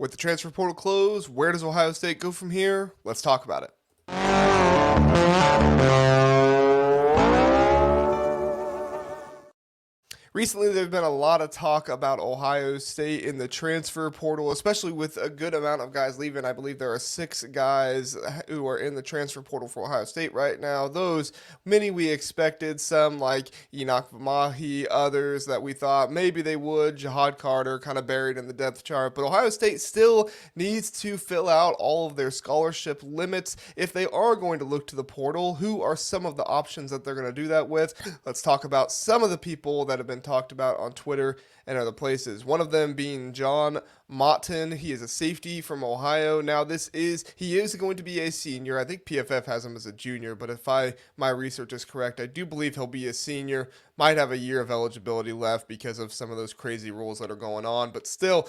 With the transfer portal closed, where does Ohio State go from here? Let's talk about it. Recently, there's been a lot of talk about Ohio State in the transfer portal, especially with a good amount of guys leaving. I believe there are 6 guys who are in the transfer portal for Ohio State right now. Those, many we expected, some like Enoch Mahi, others that we thought maybe they would. Jahad Carter kind of buried in the depth chart. But Ohio State still needs to fill out all of their scholarship limits if they are going to look to the portal. Who are some of the options that they're going to do that with? Let's talk about some of the people that have been talked about on Twitter and other places. One of them being John Motton. He is a safety from Ohio. Now, he is going to be a senior. I think PFF has him as a junior, but if my research is correct, I do believe he'll be a senior. Might have a year of eligibility left because of some of those crazy rules that are going on, but still,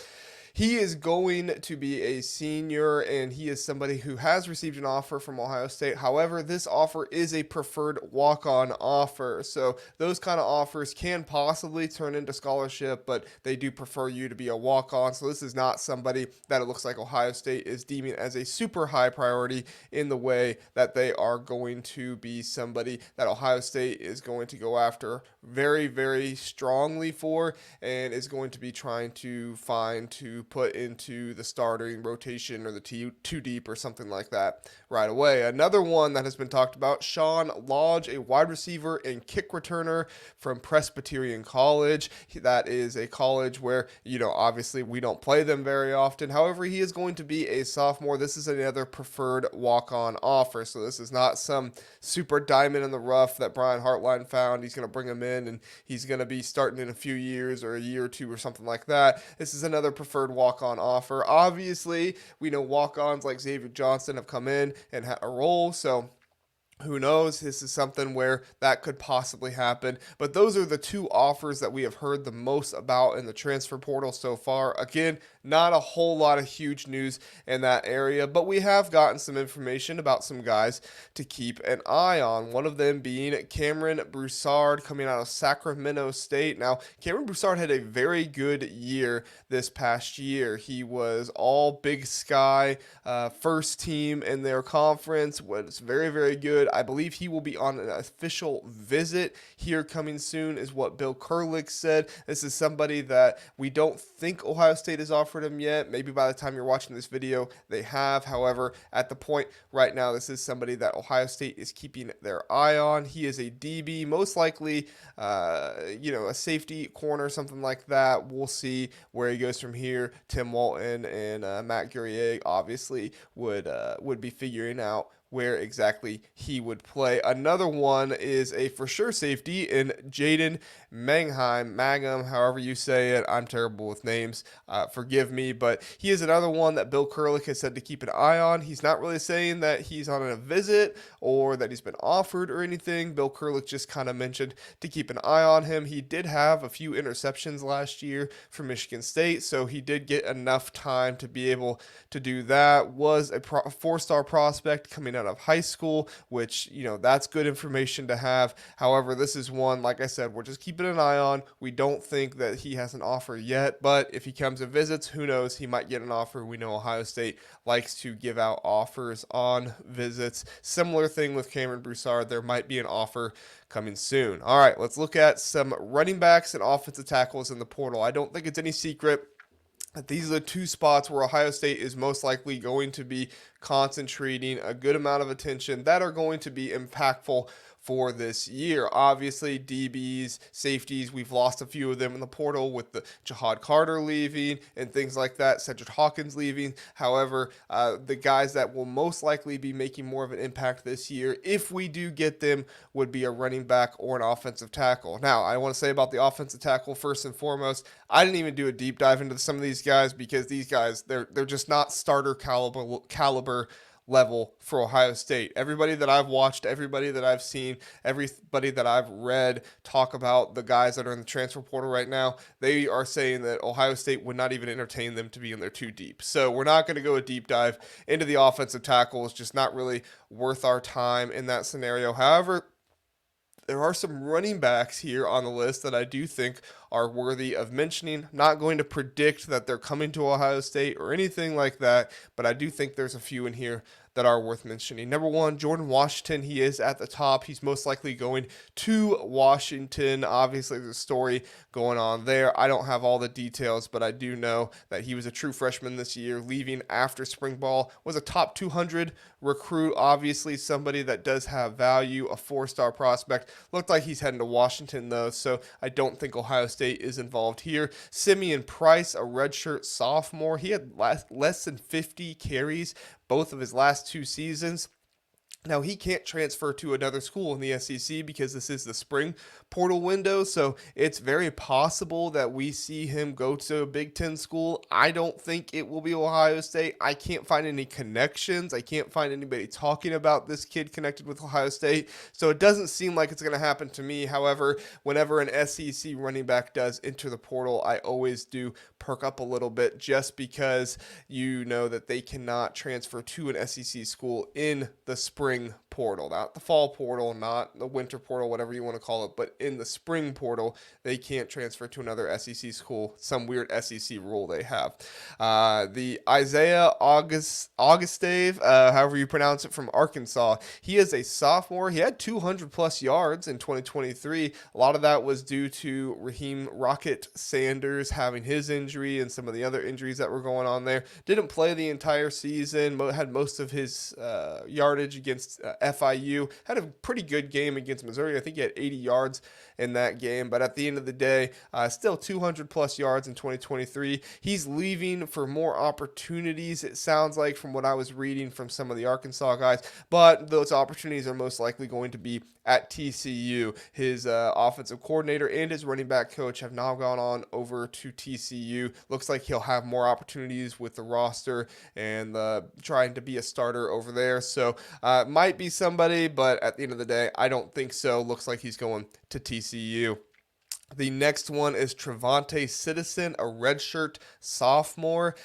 he is going to be a senior, and he is somebody who has received an offer from Ohio State. However, this offer is a preferred walk-on offer, so those kind of offers can possibly turn into scholarship, but they do prefer you to be a walk-on, so this is not somebody that it looks like Ohio State is deeming as a super high priority in the way that they are going to be somebody that Ohio State is going to go after very, very strongly for, and is going to be trying to find to put into the starting rotation or the two deep or something like that right away. Another one that has been talked about, Shawn Lodge, a wide receiver and kick returner from Presbyterian College. That is a college where, obviously we don't play them very often. However, he is going to be a sophomore. This is another preferred walk-on offer. So this is not some super diamond in the rough that Brian Hartline found. He's going to bring him in and he's going to be starting in a few years or a year or two or something like that. This is another preferred walk-on offer. Obviously, we know walk-ons like Xavier Johnson have come in and had a role, so who knows? This is something where that could possibly happen. But those are the 2 offers that we have heard the most about in the transfer portal so far. Again, not a whole lot of huge news in that area, but we have gotten some information about some guys to keep an eye on. One of them being Cameron Broussard coming out of Sacramento State. Now, Cameron Broussard had a very good year this past year. He was all Big Sky, first team in their conference, was very, very good. I believe he will be on an official visit here coming soon, is what Bill Kurlick said. This is somebody that we don't think Ohio State has offered him yet. Maybe by the time you're watching this video, they have. However, at the point right now, this is somebody that Ohio State is keeping their eye on. He is a DB, most likely, a safety corner, something like that. We'll see where he goes from here. Tim Walton and Matt Guerrier obviously would be figuring out where exactly he would play. Another one is a for sure safety in Jaden Mangham, however you say it. I'm terrible with names. Forgive me, but he is another one that Bill Kurlick has said to keep an eye on. He's not really saying that he's on a visit or that he's been offered or anything. Bill Kurlick just kind of mentioned to keep an eye on him. He did have a few interceptions last year for Michigan State, so he did get enough time to be able to do that. Was a 4-star prospect coming out of high school, which, that's good information to have. However, this is one, like I said, we're just keeping an eye on. We don't think that he has an offer yet, but if he comes and visits, who knows? He might get an offer. We know Ohio State likes to give out offers on visits. Similar thing with Cameron Broussard. There might be an offer coming soon. All right, let's look at some running backs and offensive tackles in the portal. I don't think it's any secret that these are the 2 spots where Ohio State is most likely going to be concentrating a good amount of attention that are going to be impactful for this year. Obviously, DBs, safeties, we've lost a few of them in the portal with the Jahad Carter leaving and things like that, Cedric Hawkins leaving. However, the guys that will most likely be making more of an impact this year, if we do get them, would be a running back or an offensive tackle. Now, I want to say about the offensive tackle, first and foremost, I didn't even do a deep dive into some of these guys because these guys, they're just not starter caliber level for Ohio State. Everybody that I've watched, everybody that I've seen, everybody that I've read talk about the guys that are in the transfer portal right now, they are saying that Ohio State would not even entertain them to be in there too deep. So we're not going to go a deep dive into the offensive tackle. It's just not really worth our time in that scenario. However, there are some running backs here on the list that I do think are worthy of mentioning. Not going to predict that they're coming to Ohio State or anything like that, but I do think there's a few in here that are worth mentioning. Number one, Jordan Washington. He is at the top. He's most likely going to Washington. Obviously, there's a story going on there. I don't have all the details, but I do know that he was a true freshman this year, leaving after spring ball, was a top 200 recruit. Obviously, somebody that does have value, a 4-star prospect. Looked like he's heading to Washington, though, so I don't think Ohio State is involved here. Simeon Price, a redshirt sophomore. He had less than 50 carries both of his last 2 seasons. Now, he can't transfer to another school in the SEC because this is the spring portal window, so it's very possible that we see him go to a Big Ten school. I don't think it will be Ohio State. I can't find any connections. I can't find anybody talking about this kid connected with Ohio State, so it doesn't seem like it's going to happen to me. However, whenever an SEC running back does enter the portal, I always do perk up a little bit just because you know that they cannot transfer to an SEC school in the spring portal, not the fall portal, not the winter portal, whatever you want to call it, but in the spring portal, they can't transfer to another SEC school, some weird SEC rule they have. The Isaiah Augustave, however you pronounce it, from Arkansas, he is a sophomore. He had 200 plus yards in 2023. A lot of that was due to Raheem Rocket Sanders having his injury and some of the other injuries that were going on there. Didn't play the entire season, had most of his yardage against FIU, had a pretty good game against Missouri. I think he had 80 yards in that game, but at the end of the day, still 200 plus yards in 2023. He's leaving for more opportunities, it sounds like, from what I was reading from some of the Arkansas guys, but those opportunities are most likely going to be at TCU. His offensive coordinator and his running back coach have now gone on over to TCU. Looks like he'll have more opportunities with the roster and trying to be a starter over there. So might be somebody, but at the end of the day, I don't think so. Looks like he's going to TCU. The next one is TreVonte Citizen, a redshirt sophomore.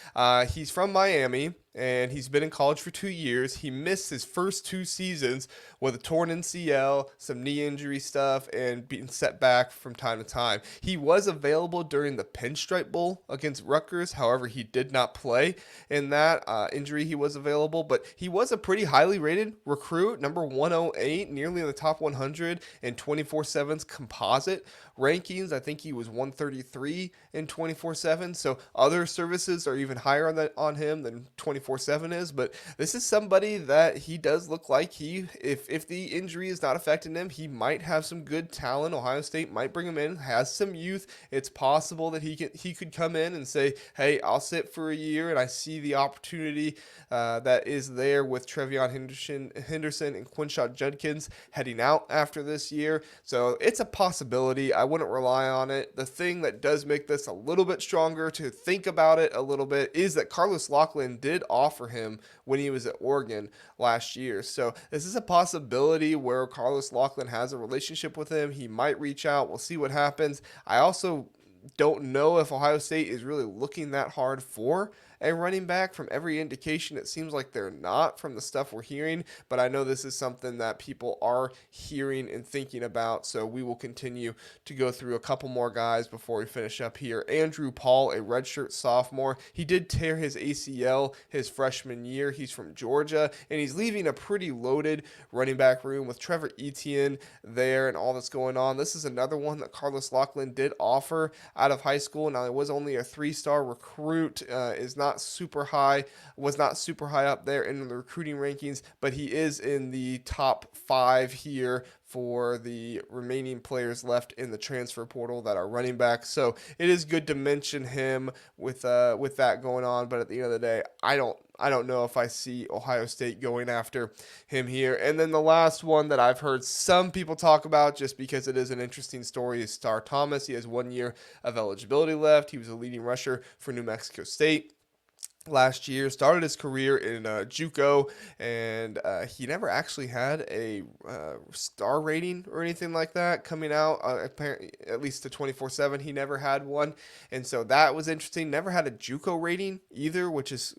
He's from Miami, and he's been in college for 2 years. He missed his first 2 seasons with a torn MCL, some knee injury stuff, and being set back from time to time. He was available during the Pinstripe Bowl against Rutgers. However, he did not play in that injury. He was available, but he was a pretty highly rated recruit, number 108, nearly in the top 100 in 24/7's composite rankings. I think he was 133 in 24/7. So other services are even higher on him than 24/7 is. But this is somebody that he does look like if the injury is not affecting him, he might have some good talent. Ohio State might bring him in, has some youth. It's possible that he could come in and say, hey, I'll sit for a year, and I see the opportunity that is there with TreVonte Henderson and Quinshot Judkins heading out after this year. So it's a possibility. I wouldn't rely on it. The thing that does make this a little bit stronger to think about it a little bit is that Carlos Loughlin did offer him when he was at Oregon last year. So this is a possibility where Carlos Loughlin has a relationship with him. He might reach out. We'll see what happens. I also don't know if Ohio State is really looking that hard for a running back. From every indication, it seems like they're not, from the stuff we're hearing, but I know this is something that people are hearing and thinking about, so we will continue to go through a couple more guys before we finish up here. Andrew Paul, a redshirt sophomore. He did tear his ACL his freshman year. He's from Georgia, and he's leaving a pretty loaded running back room with Trevor Etienne there and all that's going on. This is another one that Carlos Loughlin did offer out of high school. Now, it was only a 3-star recruit, was not super high up there in the recruiting rankings, but he is in the top 5 here for the remaining players left in the transfer portal that are running back. So it is good to mention him with that going on, but at the end of the day, I don't know if I see Ohio State going after him here. And then the last one that I've heard some people talk about, just because it is an interesting story, is Star Thomas. He has 1 year of eligibility left. He was a leading rusher for New Mexico State last year, started his career in JUCO, and he never actually had a star rating or anything like that coming out. Apparently, at least to 24/7, he never had one, and so that was interesting. Never had a JUCO rating either, which is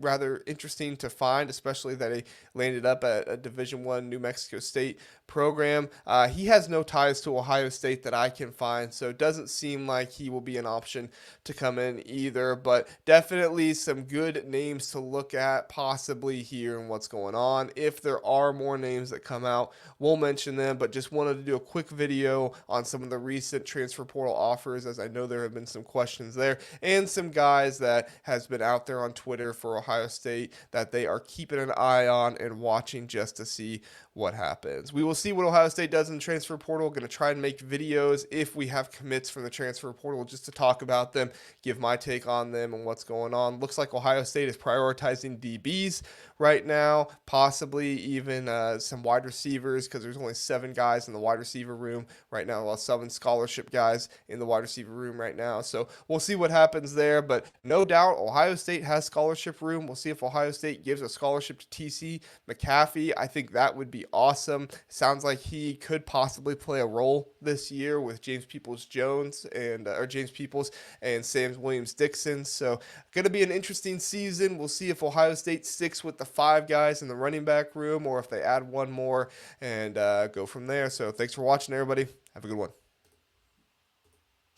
rather interesting to find, especially that he landed up at a Division I New Mexico State program. He has no ties to Ohio State that I can find, so it doesn't seem like he will be an option to come in either, but definitely some good names to look at possibly here and what's going on. If there are more names that come out, we'll mention them, but just wanted to do a quick video on some of the recent transfer portal offers, as I know there have been some questions there, and some guys that has been out there on Twitter for Ohio State that they are keeping an eye on and watching just to see what happens. We will see what Ohio State does in the transfer portal. Going to try and make videos if we have commits from the transfer portal just to talk about them, give my take on them and what's going on. Looks like Ohio State is prioritizing DBs right now, possibly even some wide receivers, because there's only 7 guys in the wide receiver room right now. Well, 7 scholarship guys in the wide receiver room right now. So we'll see what happens there. But no doubt Ohio State has scholarship room. We'll see if Ohio State gives a scholarship to TC McCaffrey. I think that would be awesome. Sounds like he could possibly play a role this year with James Peoples-Jones and James Peoples and Sam Williams-Dixon. So going to be an interesting season. We'll see if Ohio State sticks with the 5 guys in the running back room or if they add one more and go from there. So thanks for watching, everybody. Have a good one.